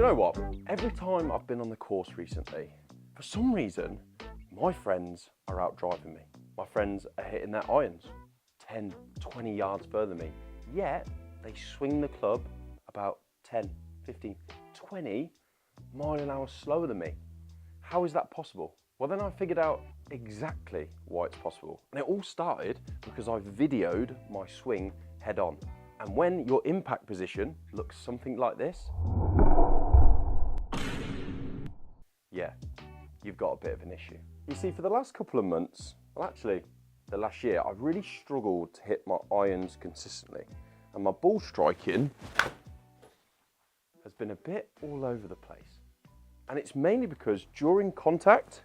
Do you know what? Every time I've been on the course recently, for some reason, my friends are out driving me. My friends are hitting their irons 10, 20 yards further than me. Yet, they swing the club about 10, 15, 20 mile an hour slower than me. How is that possible? Well, then I figured out exactly why it's possible. And it all started because I videoed my swing head on. And when your impact position looks something like this, yeah, you've got a bit of an issue. You see, for the last couple of months, well actually, the last year, I've really struggled to hit my irons consistently. And my ball striking has been a bit all over the place. And it's mainly because during contact,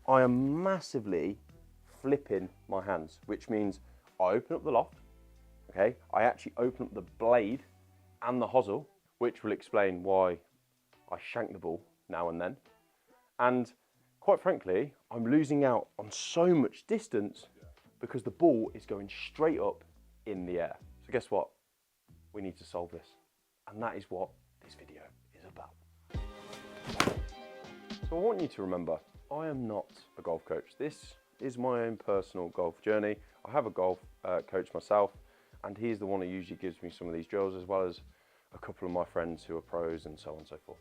I am massively flipping my hands, which means I open up the loft, okay? I actually open up the blade and the hosel, which will explain why I shank the ball now and then. And quite frankly, I'm losing out on so much distance because the ball is going straight up in the air. So guess what? We need to solve this. And that is what this video is about. So I want you to remember, I am not a golf coach. This is my own personal golf journey. I have a golf coach myself, and he's the one who usually gives me some of these drills, as well as a couple of my friends who are pros and so on and so forth.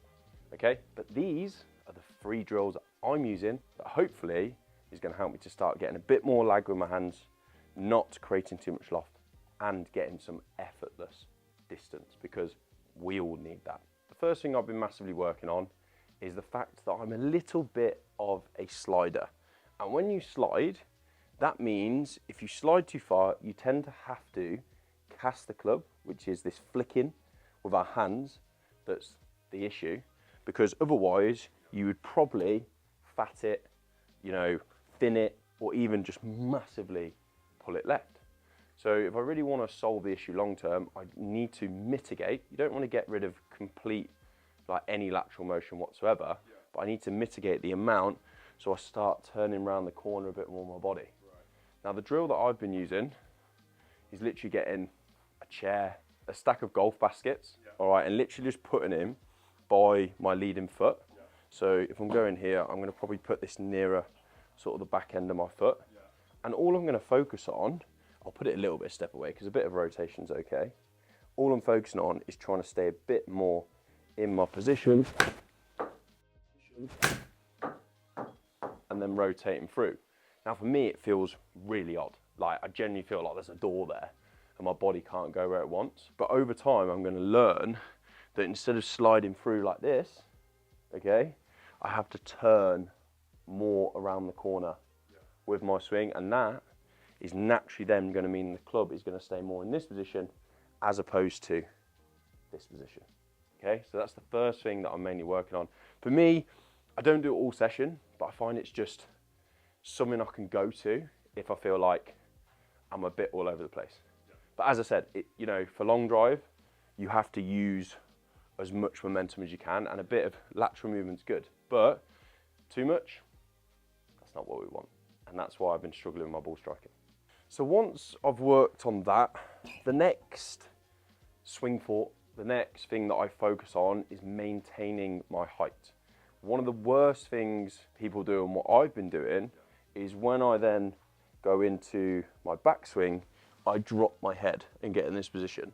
Okay, but these are the free drills that I'm using that hopefully is going to help me to start getting a bit more lag with my hands, not creating too much loft, and getting some effortless distance, because we all need that. The first thing I've been massively working on is the fact that I'm a little bit of a slider. And when you slide, that means if you slide too far, you tend to have to cast the club, which is this flicking with our hands that's the issue, because otherwise you would probably fat it, thin it, or even just massively pull it left. So if I really want to solve the issue long term, I need to mitigate. You don't want to get rid of complete, any lateral motion whatsoever, but I need to mitigate the amount so I start turning around the corner a bit more with my body. Right. Now the drill that I've been using is literally getting a chair, a stack of golf baskets, all right, and literally just putting him by my leading foot. Yeah. So if I'm going here, I'm going to probably put this nearer sort of the back end of my foot. Yeah. And all I'm going to focus on, I'll put it a little bit step away because a bit of rotation's okay. All I'm focusing on is trying to stay a bit more in my position and then rotating through. Now for me, it feels really odd. I genuinely feel like there's a door there and my body can't go where it wants. But over time, I'm going to learn that instead of sliding through like this, okay, I have to turn more around the corner with my swing, and that is naturally then going to mean the club is going to stay more in this position as opposed to this position. Okay, so that's the first thing that I'm mainly working on. For me, I don't do it all session, but I find it's just something I can go to if I feel like I'm a bit all over the place. But as I said, for long drive, you have to use as much momentum as you can, and a bit of lateral movement's good, but too much, that's not what we want. And that's why I've been struggling with my ball striking. So once I've worked on that, the next swing thought, the next thing that I focus on is maintaining my height. One of the worst things people do, and what I've been doing, is when I then go into my backswing, I drop my head and get in this position.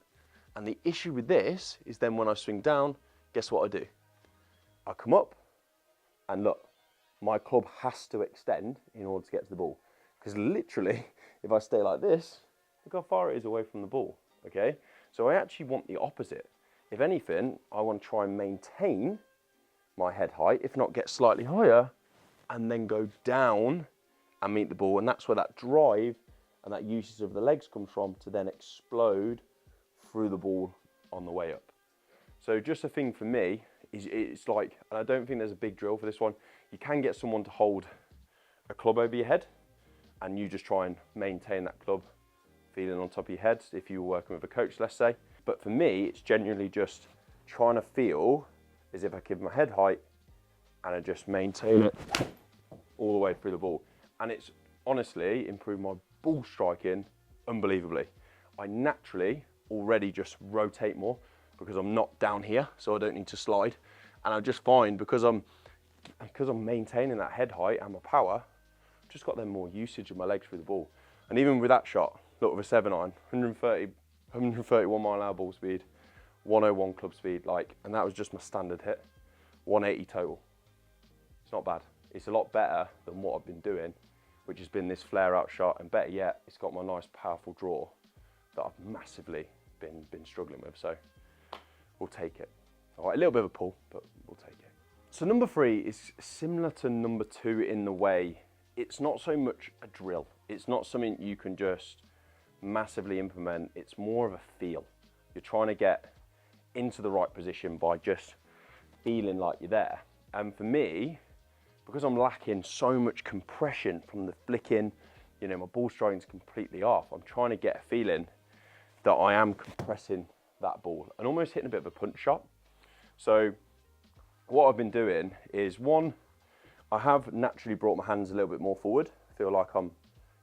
And the issue with this is then when I swing down, guess what I do? I come up and look, my club has to extend in order to get to the ball. Because literally, if I stay like this, look how far it is away from the ball, okay? So I actually want the opposite. If anything, I want to try and maintain my head height, if not get slightly higher, and then go down and meet the ball. And that's where that drive and that usage of the legs comes from, to then explode through the ball on the way up. So just a thing for me is, it's and I don't think there's a big drill for this one. You can get someone to hold a club over your head, and you just try and maintain that club feeling on top of your head if you were working with a coach, let's say. But for me, it's genuinely just trying to feel as if I give my head height and I just maintain it all the way through the ball. And it's honestly improved my ball striking unbelievably. I naturally already just rotate more because I'm not down here, so I don't need to slide. And I just find because I'm maintaining that head height and my power, I've just got then more usage of my legs through the ball. And even with that shot, look, with a 7-iron, 131 mile an hour ball speed, 101 club speed, like, and that was just my standard hit, 180 total. It's not bad. It's a lot better than what I've been doing, which has been this flare out shot, and better yet, it's got my nice powerful draw that I've massively been struggling with, so we'll take it. All right, a little bit of a pull, but we'll take it. So number 3 is similar to number 2 in the way it's not so much a drill. It's not something you can just massively implement. It's more of a feel. You're trying to get into the right position by just feeling like you're there. And for me, because I'm lacking so much compression from the flicking, you know, my ball striking's completely off. I'm trying to get a feeling that I am compressing that ball and almost hitting a bit of a punch shot. So what I've been doing is, one, I have naturally brought my hands a little bit more forward. I feel like I'm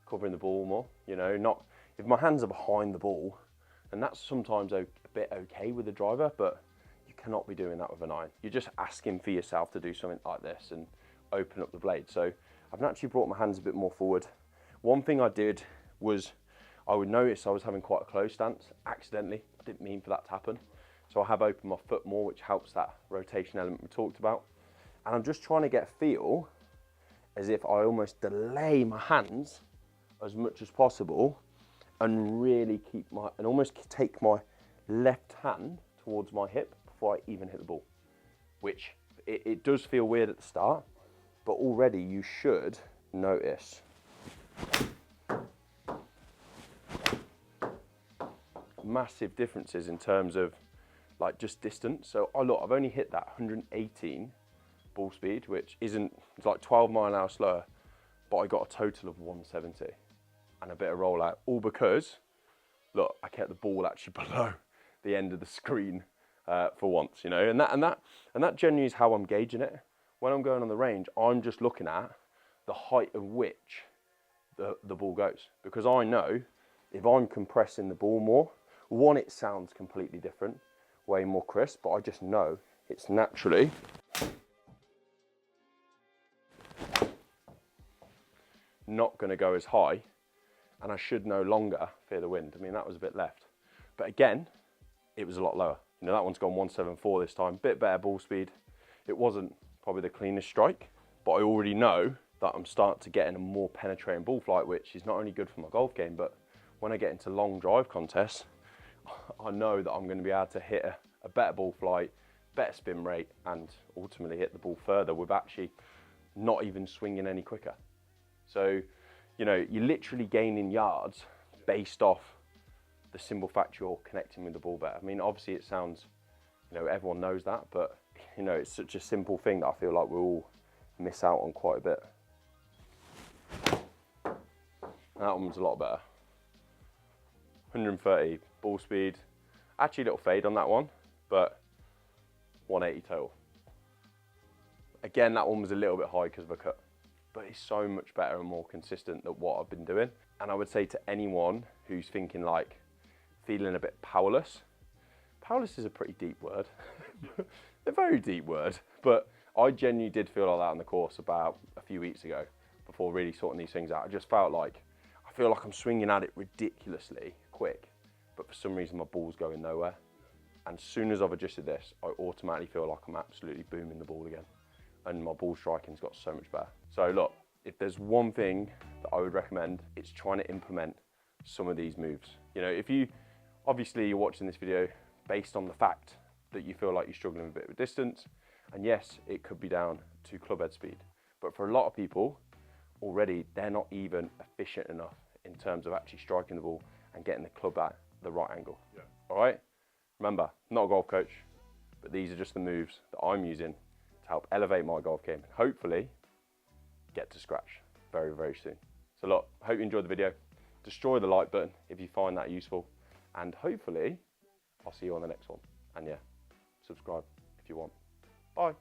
covering the ball more, you know, not, if my hands are behind the ball, and that's sometimes a bit okay with the driver, but you cannot be doing that with an iron. You're just asking for yourself to do something like this and open up the blade. So I've naturally brought my hands a bit more forward. One thing I did was, I would notice I was having quite a close stance accidentally. I didn't mean for that to happen. So I have opened my foot more, which helps that rotation element we talked about. And I'm just trying to get a feel as if I almost delay my hands as much as possible and really keep my, and almost take my left hand towards my hip before I even hit the ball, which it does feel weird at the start, but already you should notice massive differences in terms of like just distance. So look, I've only hit that 118 ball speed, which isn't, it's like 12 mile an hour slower, but I got a total of 170 and a bit of rollout, all because, look, I kept the ball actually below the end of the screen for once, you know, and that genuinely is how I'm gauging it. When I'm going on the range, I'm just looking at the height of which the ball goes, because I know if I'm compressing the ball more, one, it sounds completely different, way more crisp, but I just know it's naturally not going to go as high, and I should no longer fear the wind. I mean, that was a bit left, but again, it was a lot lower. You know, that one's gone 174 this time, bit better ball speed. It wasn't probably the cleanest strike, but I already know that I'm starting to get in a more penetrating ball flight, which is not only good for my golf game, but when I get into long drive contests, I know that I'm going to be able to hit a better ball flight, better spin rate, and ultimately hit the ball further with actually not even swinging any quicker. So, you know, you're literally gaining yards based off the simple fact you're connecting with the ball better. I mean, obviously it sounds, you know, everyone knows that, but, you know, it's such a simple thing that I feel like we all miss out on quite a bit. That one was a lot better. 130 ball speed, actually a little fade on that one, but 180 total. Again, that one was a little bit high because of a cut, but it's so much better and more consistent than what I've been doing. And I would say to anyone who's thinking like, feeling a bit powerless, powerless is a pretty deep word, a very deep word, but I genuinely did feel like that on the course about a few weeks ago before really sorting these things out. I just felt like, I feel like I'm swinging at it ridiculously quick, but for some reason my ball's going nowhere. And as soon as I've adjusted this, I automatically feel like I'm absolutely booming the ball again. And my ball striking's got so much better. So look, if there's one thing that I would recommend, it's trying to implement some of these moves. You know, if you, obviously you're watching this video based on the fact that you feel like you're struggling with a bit of distance, and yes, it could be down to club head speed. But for a lot of people, already they're not even efficient enough in terms of actually striking the ball and getting the club at the right angle. Yeah. All right? Remember, I'm not a golf coach, but these are just the moves that I'm using to help elevate my golf game and hopefully get to scratch very, very soon. So look, I hope you enjoyed the video. Destroy the like button if you find that useful, and hopefully I'll see you on the next one. And yeah, subscribe if you want. Bye.